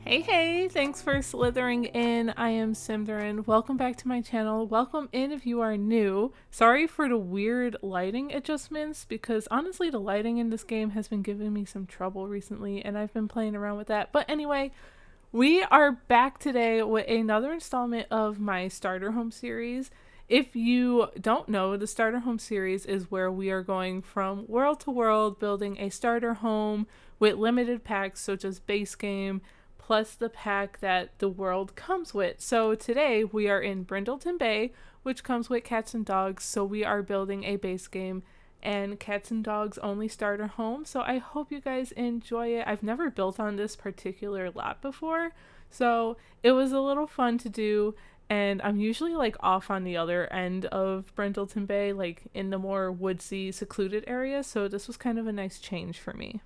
Hey, thanks for slithering in. I am Slytherin. Welcome back to my channel. Welcome in if you are new. Sorry for the weird lighting adjustments because honestly the lighting in this game has been giving me some trouble recently and I've been playing around with that. But anyway, we are back today with another installment of my Starter Home series. If you don't know, the Starter Home series is where we are going from world to world building a starter home with limited packs, so just base game plus the pack that the world comes with. So today we are in Brindleton Bay, which comes with cats and dogs. So we are building a base game and cats and dogs only starter home. So I hope you guys enjoy it. I've never built on this particular lot before, so it was a little fun to do. And I'm usually like off on the other end of Brindleton Bay, like in the more woodsy, secluded area. So this was kind of a nice change for me.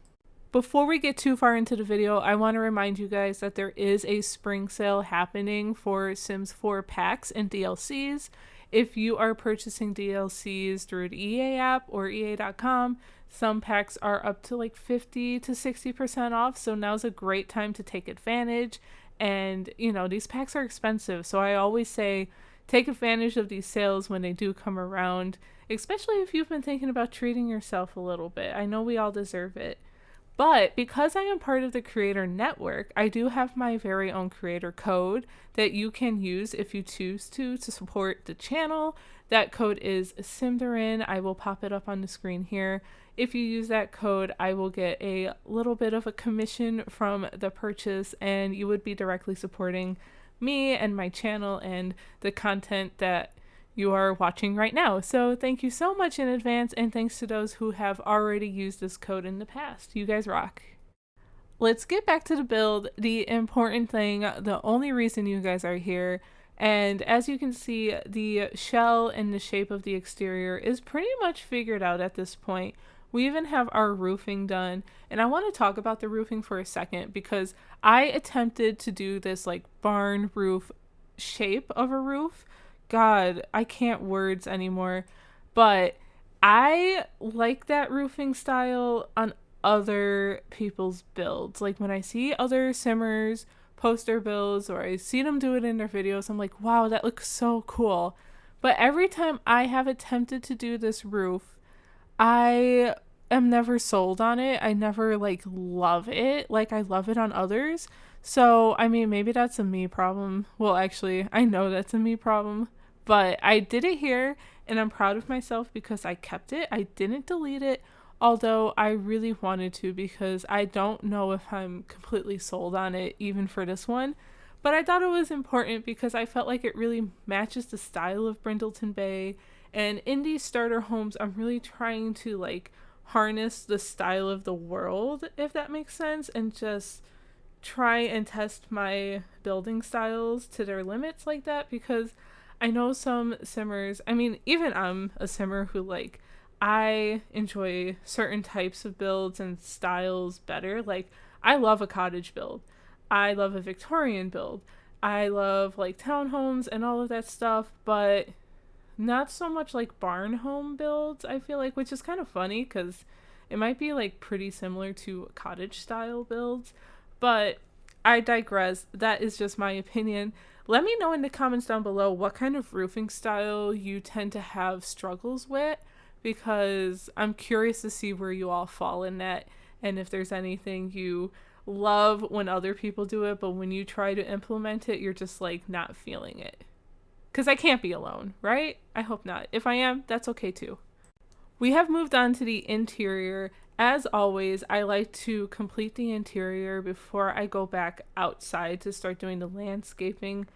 Before we get too far into the video, I want to remind you guys that there is a spring sale happening for Sims 4 packs and DLCs. If you are purchasing DLCs through the EA app or EA.com, some packs are up to like 50 to 60% off, so now's a great time to take advantage. And, you know, these packs are expensive, so I always say take advantage of these sales when they do come around, especially if you've been thinking about treating yourself a little bit. I know we all deserve it. But because I am part of the creator network, I do have my very own creator code that you can use if you choose to support the channel. That code is Slythering-in. I will pop it up on the screen here. If you use that code, I will get a little bit of a commission from the purchase, and you would be directly supporting me and my channel and the content that you are watching right now. So thank you so much in advance, and thanks to those who have already used this code in the past. You guys rock. Let's get back to the build. The important thing, the only reason you guys are here, and as you can see, the shell and the shape of the exterior is pretty much figured out at this point. We even have our roofing done, and I want to talk about the roofing for a second because I attempted to do this like barn roof shape of a roof. God, I can't words anymore, but I like that roofing style on other people's builds. Like when I see other simmers post their builds or I see them do it in their videos, I'm like, wow, that looks so cool. But every time I have attempted to do this roof, I am never sold on it. I never like love it like I love it on others. So, I mean, maybe that's a me problem. Well, actually, I know that's a me problem. But I did it here, and I'm proud of myself because I kept it. I didn't delete it, although I really wanted to because I don't know if I'm completely sold on it even for this one. But I thought it was important because I felt like it really matches the style of Brindleton Bay. And in these starter homes, I'm really trying to like harness the style of the world, if that makes sense, and just try and test my building styles to their limits like that because I know some simmers, I mean, even I'm a simmer who like, I enjoy certain types of builds and styles better. Like, I love a cottage build. I love a Victorian build. I love like townhomes and all of that stuff, but not so much like barn home builds, I feel like, which is kind of funny because it might be like pretty similar to cottage style builds, but I digress. That is just my opinion. Let me know in the comments down below what kind of roofing style you tend to have struggles with, because I'm curious to see where you all fall in that and if there's anything you love when other people do it, but when you try to implement it, you're just like not feeling it. Because I can't be alone, right? I hope not. If I am, that's okay too. We have moved on to the interior. As always, I like to complete the interior before I go back outside to start doing the landscaping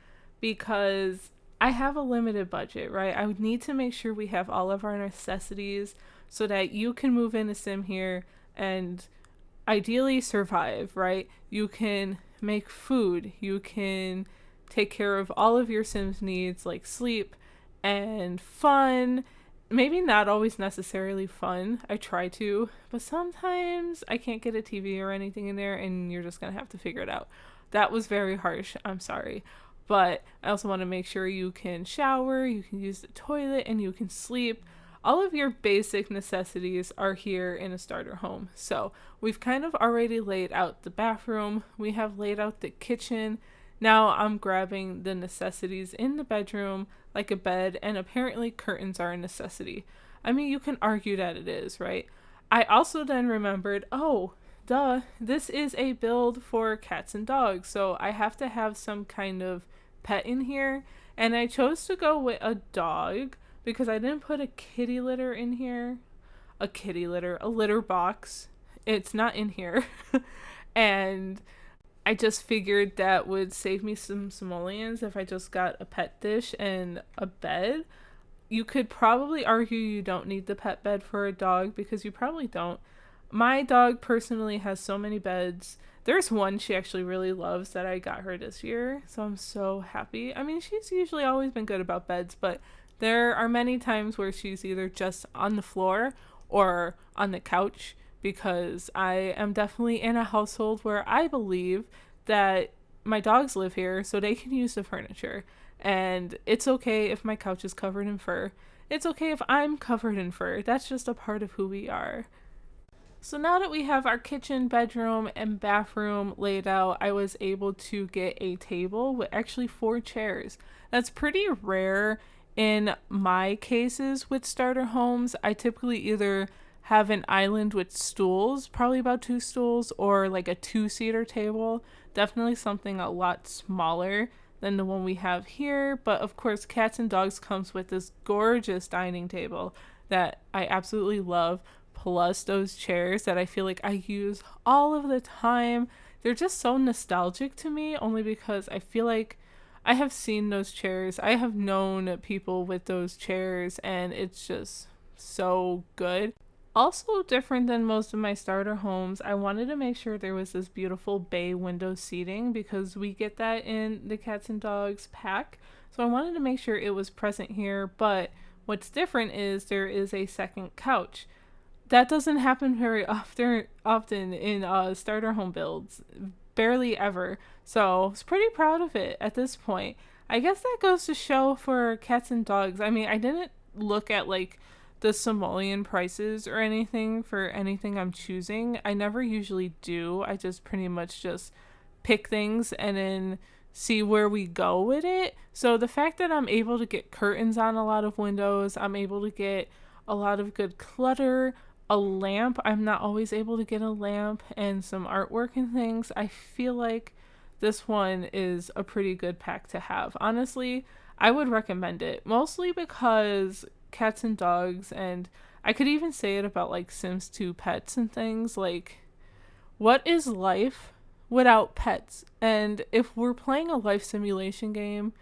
because I have a limited budget, right? I would need to make sure we have all of our necessities so that you can move in a sim here and ideally survive, right? You can make food, you can take care of all of your Sims needs like sleep and fun. Maybe not always necessarily fun. I try to, but sometimes I can't get a TV or anything in there and you're just gonna have to figure it out. That was very harsh. I'm sorry. But I also want to make sure you can shower, you can use the toilet, and you can sleep. all of your basic necessities are here in a starter home. So we've kind of already laid out the bathroom, we have laid out the kitchen. Now I'm grabbing the necessities in the bedroom, like a bed, and apparently curtains are a necessity. I mean, you can argue that it is, right? I also then remembered, oh, duh, this is a build for cats and dogs, so I have to have some kind of pet in here. And I chose to go with a dog because I didn't put a kitty litter in here. A litter box. It's not in here. And I just figured that would save me some simoleons if I just got a pet dish and a bed. You could probably argue you don't need the pet bed for a dog because you probably don't. My dog personally has so many beds. There's one she actually really loves that I got her this year, so I'm so happy. I mean, she's usually always been good about beds, but there are many times where she's either just on the floor or on the couch because I am definitely in a household where I believe that my dogs live here so they can use the furniture. And it's okay if my couch is covered in fur. It's okay if I'm covered in fur. That's just a part of who we are. So now that we have our kitchen, bedroom, and bathroom laid out, I was able to get a table with actually 4 chairs. That's pretty rare in my cases with starter homes. I typically either have an island with stools, probably about 2 stools, or like a 2-seater table. Definitely something a lot smaller than the one we have here. But of course, cats and dogs comes with this gorgeous dining table that I absolutely love. Plus those chairs that I feel like I use all of the time. They're just so nostalgic to me only because I feel like I have seen those chairs. I have known people with those chairs and it's just so good. Also different than most of my starter homes, I wanted to make sure there was this beautiful bay window seating because we get that in the cats and dogs pack. So I wanted to make sure it was present here, but what's different is there is a second couch. That doesn't happen very often in starter home builds, barely ever. So I was pretty proud of it at this point. I guess that goes to show for cats and dogs. I mean, I didn't look at like the simoleon prices or anything for anything I'm choosing. I never usually do. I just pretty much just pick things and then see where we go with it. So the fact that I'm able to get curtains on a lot of windows, I'm able to get a lot of good clutter, a lamp. I'm not always able to get a lamp, and some artwork and things. I feel like this one is a pretty good pack to have. Honestly, I would recommend it, mostly because cats and dogs, and I could even say it about like Sims 2 pets and things. Like, what is life without pets? And if we're playing a life simulation game,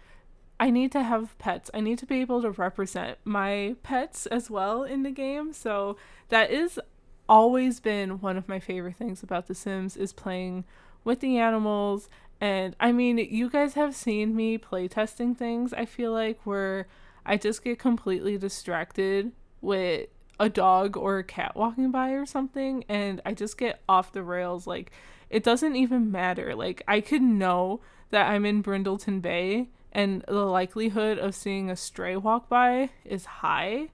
I need to have pets. I need to be able to represent my pets as well in the game. So that is always been one of my favorite things about The Sims is playing with the animals. And I mean, you guys have seen me play testing things, I feel like, where I just get completely distracted with a dog or a cat walking by or something, and I just get off the rails. Like, it doesn't even matter. Like, I could know that I'm in Brindleton Bay and the likelihood of seeing a stray walk by is high,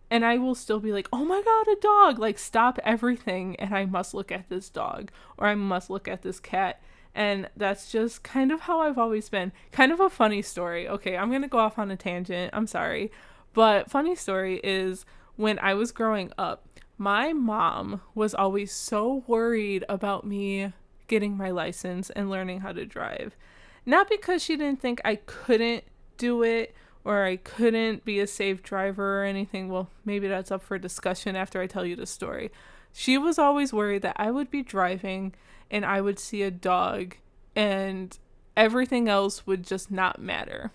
and I will still be like, oh my god, a dog! Like, stop everything and I must look at this dog or I must look at this cat. And that's just kind of how I've always been. Kind of a funny story. Okay, I'm gonna go off on a tangent, I'm sorry, but funny story is when I was growing up, my mom was always so worried about me getting my license and learning how to drive. Not because she didn't think I couldn't do it or I couldn't be a safe driver or anything. Well, maybe that's up for discussion after I tell you the story. She was always worried that I would be driving and I would see a dog and everything else would just not matter.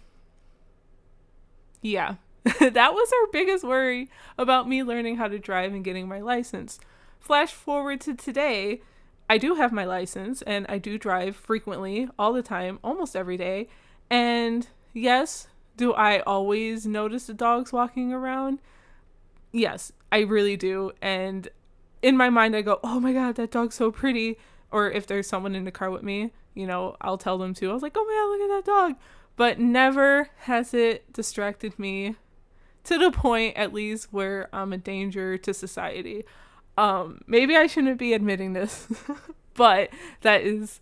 Yeah, that was her biggest worry about me learning how to drive and getting my license. Flash forward to today, I do have my license and I do drive frequently, all the time, almost every day. And yes, do I always notice the dogs walking around? Yes, I really do. And in my mind, I go, oh my god, that dog's so pretty. Or if there's someone in the car with me, you know, I'll tell them too. I was like, oh my god, look at that dog. But never has it distracted me to the point at least where I'm a danger to society. Maybe I shouldn't be admitting this, but that's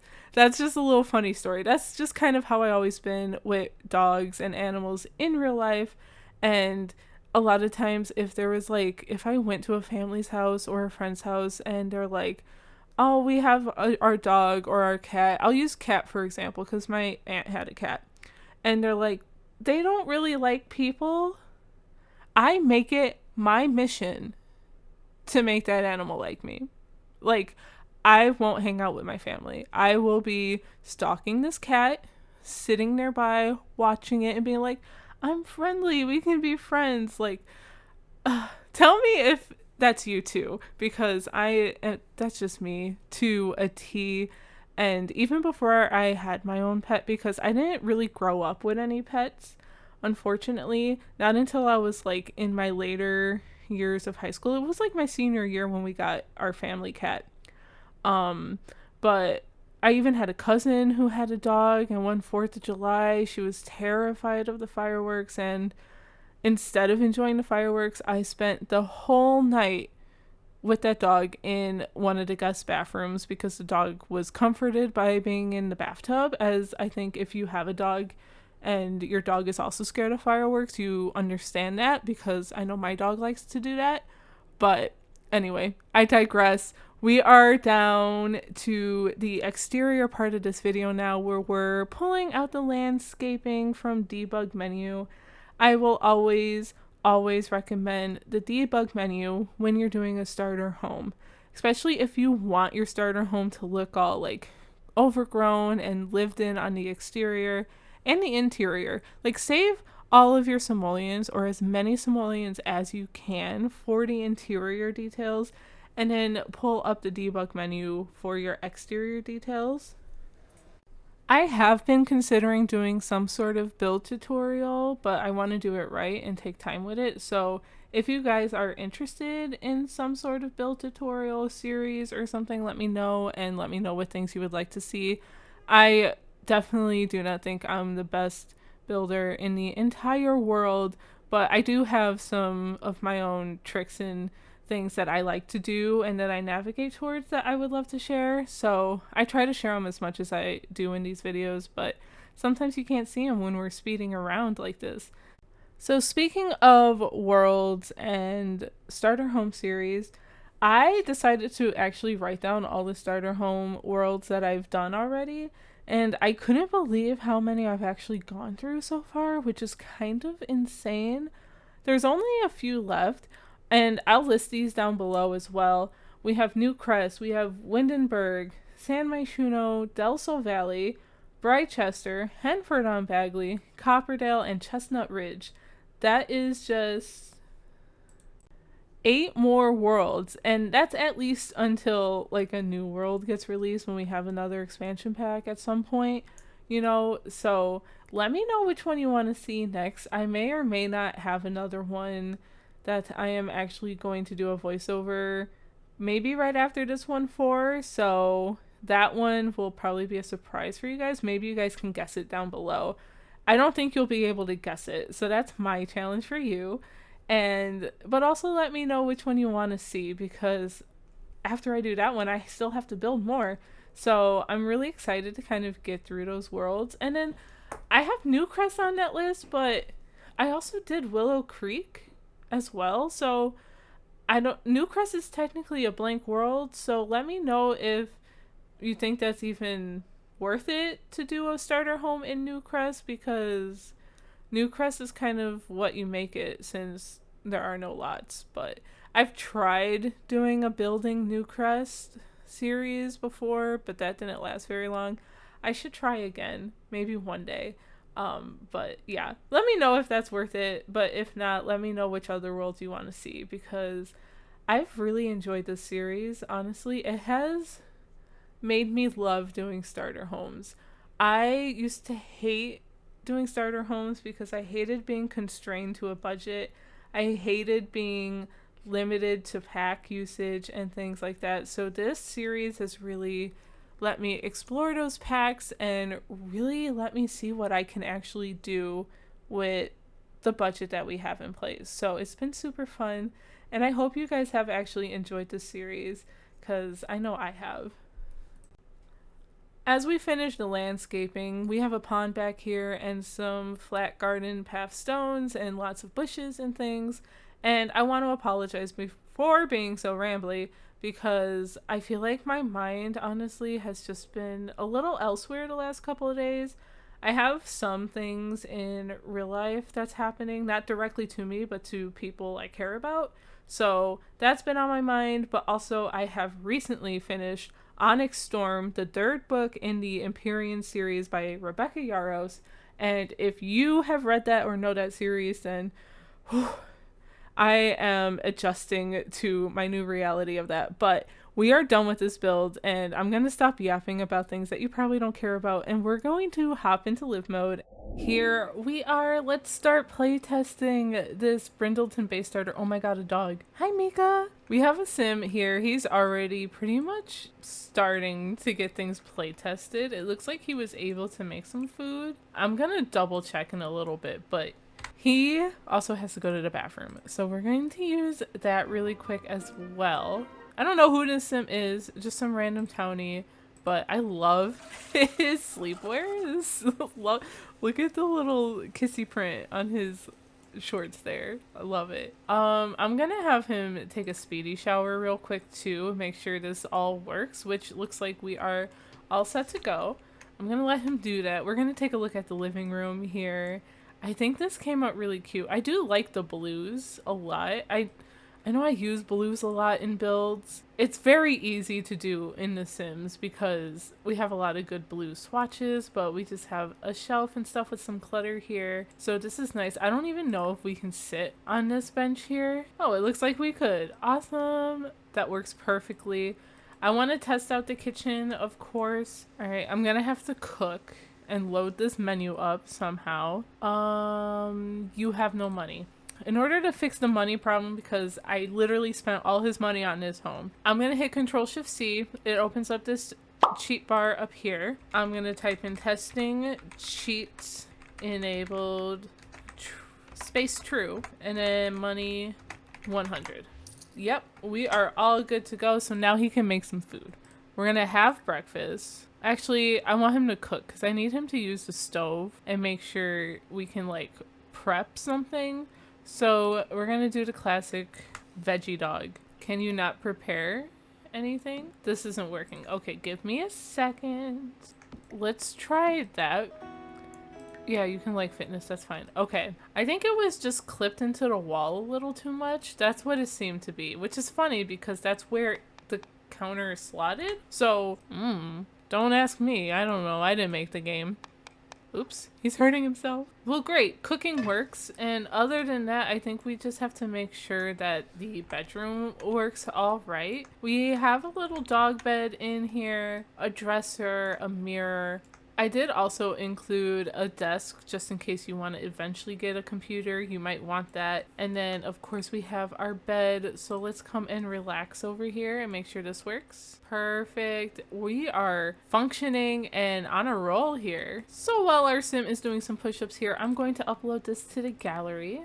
just a little funny story. That's just kind of how I always been with dogs and animals in real life. And a lot of times if there was like, if I went to a family's house or a friend's house and they're like, oh, we have our dog or our cat. I'll use cat for example because my aunt had a cat. And they're like, they don't really like people. I make it my mission to make that animal like me. Like, I won't hang out with my family. I will be stalking this cat, sitting nearby, watching it, and being like, I'm friendly. We can be friends. Like, tell me if that's you too, because that's just me to a T. And even before I had my own pet, because I didn't really grow up with any pets, unfortunately, not until I was like in my later years of high school. It was like my senior year when we got our family cat. But I even had a cousin who had a dog, and one 4th of July, she was terrified of the fireworks, and instead of enjoying the fireworks, I spent the whole night with that dog in one of the guest bathrooms because the dog was comforted by being in the bathtub. As I think if you have a dog and your dog is also scared of fireworks, you understand that, because I know my dog likes to do that. But anyway, I digress. We are down to the exterior part of this video now, where we're pulling out the landscaping from debug menu. I will always recommend the debug menu when you're doing a starter home, especially if you want your starter home to look all like overgrown and lived in on the exterior and the interior. Like, save all of your simoleons, or as many simoleons as you can, for the interior details, and then pull up the debug menu for your exterior details. I have been considering doing some sort of build tutorial, but I want to do it right and take time with it. So if you guys are interested in some sort of build tutorial series or something, let me know, and let me know what things you would like to see. I definitely do not think I'm the best builder in the entire world, but I do have some of my own tricks and things that I like to do and that I navigate towards that I would love to share. So I try to share them as much as I do in these videos, but sometimes you can't see them when we're speeding around like this. So speaking of worlds and starter home series, I decided to actually write down all the starter home worlds that I've done already, and I couldn't believe how many I've actually gone through so far, which is kind of insane. There's only a few left, and I'll list these down below as well. We have Newcrest, we have Windenburg, San Myshuno, Delso Valley, Brichester, Henford on Bagley, Copperdale, and Chestnut Ridge. That is just 8 more worlds, and that's at least until like a new world gets released, when we have another expansion pack at some point, you know. So let me know which one you want to see next. I may or may not have another one that I am actually going to do a voiceover maybe right after this one for, so that one will probably be a surprise for you guys. Maybe you guys can guess it down below. I don't think you'll be able to guess it, so that's my challenge for you. But also let me know which one you want to see, because after I do that one, I still have to build more. So I'm really excited to kind of get through those worlds. And then I have Newcrest on that list, but I also did Willow Creek as well. So Newcrest is technically a blank world, so let me know if you think that's even worth it to do a starter home in Newcrest, because Newcrest is kind of what you make it, since there are no lots. But I've tried doing a building Newcrest series before, but that didn't last very long. I should try again, maybe one day. But yeah, let me know if that's worth it. But if not, let me know which other worlds you want to see, because I've really enjoyed this series. Honestly, it has made me love doing starter homes. I used to hate doing starter homes because I hated being constrained to a budget. I hated being limited to pack usage and things like that. So this series has really let me explore those packs and really let me see what I can actually do with the budget that we have in place. So it's been super fun, and I hope you guys have actually enjoyed this series, because I know I have. As we finish the landscaping, we have a pond back here and some flat garden path stones and lots of bushes and things. And I want to apologize before being so rambly, because I feel like my mind honestly has just been a little elsewhere the last couple of days. I have some things in real life that's happening, not directly to me, but to people I care about. So that's been on my mind, but also I have recently finished Onyx Storm, the third book in the Empyrean series by Rebecca Yarros. And if you have read that or know that series, then I am adjusting to my new reality of that. But we are done with this build, and I'm going to stop yapping about things that you probably don't care about, and we're going to hop into live mode. Here we are. Let's start playtesting this Brindleton Bay Starter. Oh my god, a dog. Hi, Mika. We have a sim here. He's already pretty much starting to get things playtested. It looks like he was able to make some food. I'm going to double check in a little bit, but he also has to go to the bathroom. So we're going to use that really quick as well. I don't know who this sim is, just some random townie, but I love his sleepwear. Look at the little kissy print on his shorts there. I love it. I'm gonna have him take a speedy shower real quick too, make sure this all works, which looks like we are all set to go. I'm gonna let him do that. We're gonna take a look at the living room here. I think this came out really cute. I do like the blues a lot. I know I use blues a lot in builds. It's very easy to do in The Sims because we have a lot of good blue swatches, but we just have a shelf and stuff with some clutter here. So this is nice. I don't even know if we can sit on this bench here. Oh, it looks like we could. Awesome. That works perfectly. I want to test out the kitchen, of course. All right, I'm gonna have to cook and load this menu up somehow. You have no money. In order to fix the money problem, because I literally spent all his money on this home, I'm going to hit Control-Shift-C. It opens up this cheat bar up here. I'm going to type in testing, cheats, enabled, space true, and then money 100. Yep, we are all good to go. So now he can make some food. We're going to have breakfast. Actually, I want him to cook because I need him to use the stove and make sure we can like prep something. So we're gonna do the classic veggie dog. Can you not prepare anything? This isn't working. Okay, give me a second. Let's try that. Yeah, you can like fitness, that's fine. Okay, I think it was just clipped into the wall a little too much. That's what it seemed to be, which is funny because that's where the counter is slotted. So, don't ask me. I don't know. I didn't make the game. Oops, he's hurting himself. Well, great. Cooking works. And other than that, I think we just have to make sure that the bedroom works all right. We have a little dog bed in here, a dresser, a mirror. I did also include a desk just in case you want to eventually get a computer. You might want that. And then, of course, we have our bed. So let's come and relax over here and make sure this works. Perfect. We are functioning and on a roll here. So while our sim is doing some push-ups here, I'm going to upload this to the gallery.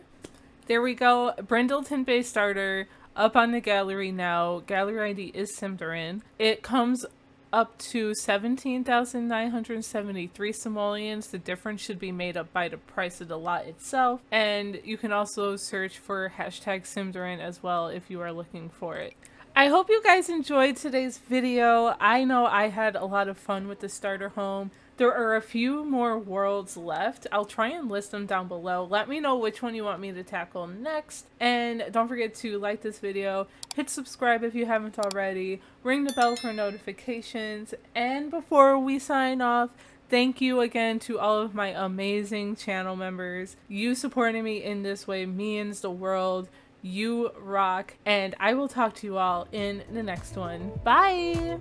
There we go. Brindleton Bay Starter up on the gallery now. Gallery ID is Slythering-in. It comes up to 17,973 simoleons. The difference should be made up by the price of the lot itself. And you can also search for hashtag Slythering-in as well if you are looking for it. I hope you guys enjoyed today's video. I know I had a lot of fun with the starter home. There are a few more worlds left. I'll try and list them down below. Let me know which one you want me to tackle next. And don't forget to like this video, hit subscribe if you haven't already, ring the bell for notifications. And before we sign off, thank you again to all of my amazing channel members. You supporting me in this way means the world. You rock. And I will talk to you all in the next one. Bye!